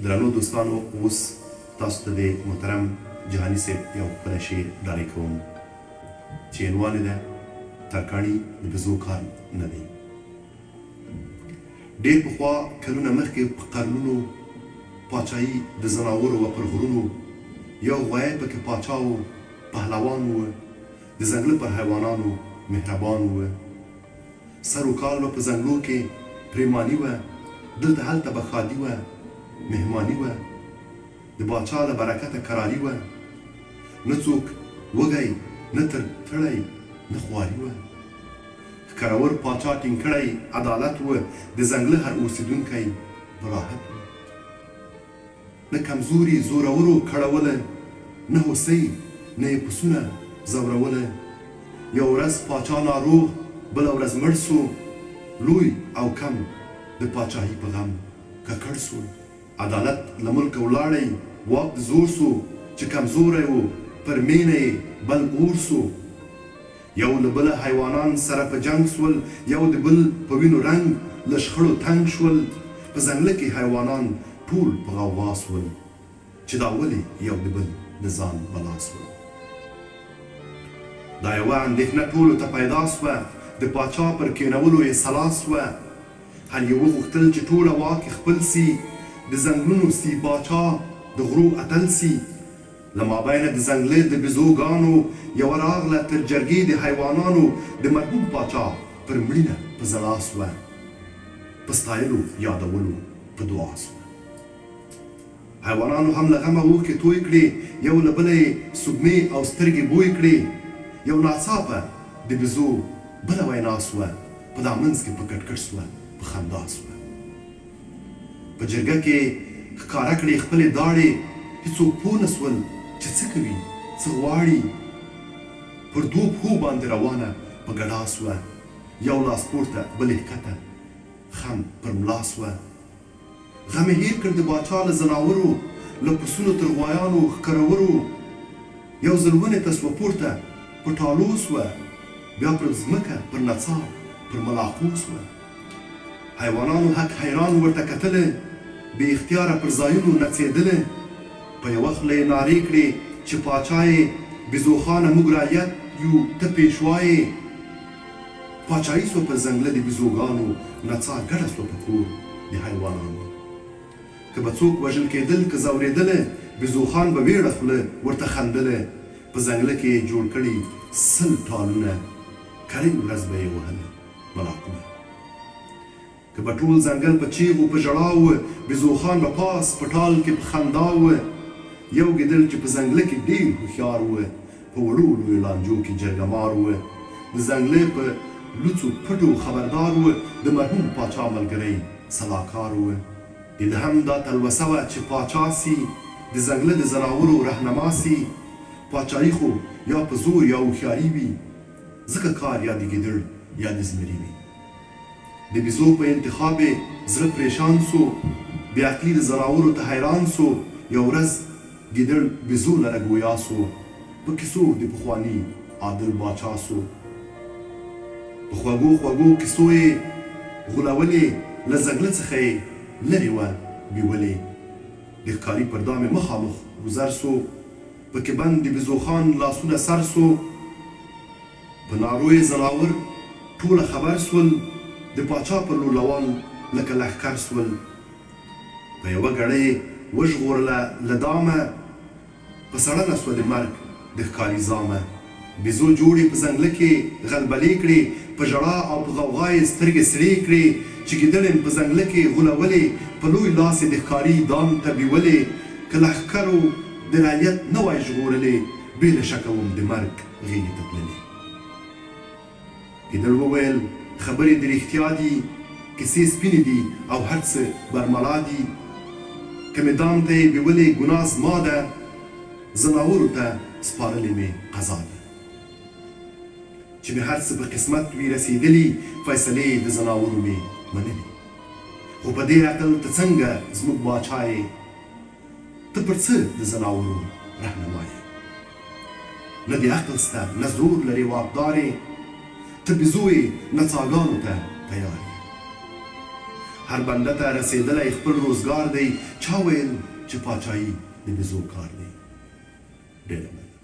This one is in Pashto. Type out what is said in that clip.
درنو دوستانو، اوس تاسو ته د محترم جهاني صاحب یو خپله شعر ډالۍ کوم چې عنوان یې ده ترکاڼي د بزو کار نه دی. ډېر پخوا کلونه مخکې په قرنونو پاچاهي د ځناورو و پر غرونو یو غویی پکې پاچا و، پهلوان و، د ځنګله پر حیوانانو مهربان و. سر و کال به په ځنګلو کې پریماني وه، دلته هلته به ښادي وه، مهماني وه، د باچا له برکته کراري وه. نه څوک وږی نه تړی نه خواري وه. ښکرور پاچا ټینګ کړی عدالت وه، د ځنګله هر اوسېدونکی په راحت وه. نه کمزوري زورورو کړوله، نه هوسۍ نه یې پسونه ځوروله. یو ورځ پاچا ناروغ، بله ورځ مړ سو، لوی او کم د پاچاهي په غم ککړ سو. عدالت له ملکه ولاړی، واک د زور سو، چې کمزوری و پر مینه یې بل اور سو. یو له بله حیوانان سره په جنګ سول، یو د بل په وینو رنګ له شخړو تنګ شول. په ځنګله کې حیوانان ټول په غوغا سول، چې دا ولې یو د بل د ځان بلا سول. دا یوه اندېښنه ټولو ته پیدا سوه، د پاچا پر کېنولو یې سلا سوه. هر یو وغوښتل چې ټوله واک خپل سي، د ځنګلونو سی پاچا د غرو اتل سي. له مابینه د ځنګله د بزوګانو یوه راغله تر جرګې د حیوانانو، د مرحوم پاچا پر مړینه په ژړا سوه، په ستایلو یادولو په دعا سوه. حیوانانو هم له غمه اوښکې توی کړې، یو له بله یې سږمې او سترګې بوی کړې. یو ناڅاپه د بزو بله وینا سوه، په دا منځ کې په کټ کټ سوه، په خندا سوه. په جرګه کې ښکاره کړې خپلې داړې، هېڅوک پوه نه سول چې څه کوي څه غواړي. پر دوو پښو باندې روانه په ګډا سوه، یو لاس پورته بلې ښکته، خم پر ملا سوه. غم یې هېر کړ د باچا له ځناورو، له پسونو تر غوایانو ښکرورو. یو ځل ونې ته سوه پورته په ټالو سوه، بیا پر ځمکه پر نڅا پر ملاقو سوه. حیوانانو حق حیران ورته کتله، بې اختیاره پر ځایونو نڅېدله. په یوه خوله یې نارې کړې چې پاچا یې بزوخانه موږ رعیت یو ته پیشوا یې. پاچایي سوه پر ځنګله د بزوګانو، نڅا ګډه سوه په کور د حیوانانو. که به څوک وژل کېدل که ځورېدله، بزوخان به ویړه خوله ورته خندله. په ځنګله کې یې جوړ کړي 100 ټالونه، کرۍ ورځ به یې وهله ملاقونه. که به ټول ځنګل په چیغو په ژړا وه، بزوخان به پاس په ټال کې په خندا وه. یو ګیدړ چې په ځنګله کې ډېر هوښیار وه، په وړو لویو لانجو کې جرګه مار وه. د ځنګله په لوڅو پټو خبردار وه، د مرحوم پاچا ملګری سلاکار وه. د ده هم دا تلوسه وه چې پاچا سي، د ځنګله د ځناورو رهنما سي. پاچایي خو یا په زور یا هوښیاري وي، ځکه کار یا د ګیدړ یا د زمري وي. د بزو په انتخاب زړه پریشان سو، بې عقلي د ځناورو ته حیران سو. یو ورځ ګیدړ بزو لره ګویا سو، په کیسو د پخواني عادل باچا سو. په خوږو خوږو کیسو یې غولولې، له ځنګله څخه یې لرې وه بیولې. د ښکاري پر دامې مخامخ ګذر سو، پکې بند د بزوخان لاسونه سر سو. په نارو یې ځناور ټوله خبر سول، د پاچا پر لور روان لکه لښکر سول. په یوه ګړۍ یې وژغورله له دامه، په سړنه سوه د مرګ د ښکاري زامه. بزو جوړې په ځنګله کې غلبلې کړې، په ژړا او په غوغا یې سترګې سرې کړې. چې ګیدړ په ځنګله کې غولولې، په لوی لاس یې د ښکاري دام ته بیولې. که لښکرو د رعیت نه وای ژغورلې، بې له شکه وم د مرګ غېږې ته تللې. ګیدړ وویل خبرې د رښتیا دي، کیسې سپینې دي او هر څه برملا دي. که مې دام ته یې بیولې ګناه زما ده، ځناورو ته سپارلې مې قضا ده. چې مې هر څه په قسمت وي رسېدلي، فیصلې د ځناورو مې منلي. خو په دې عقل ته څنګه زموږ باچا یې، ته پر څه د ځناورو رهنما یې. نه د عقل سته نه زور لرې واکدار یې، ته بزو یې نڅاګانو ته تیار یې. هر بنده ته رسېدلی خپل روزګار دی چا ویل چې پاچاهي د بېزو کار دی ډېره مننه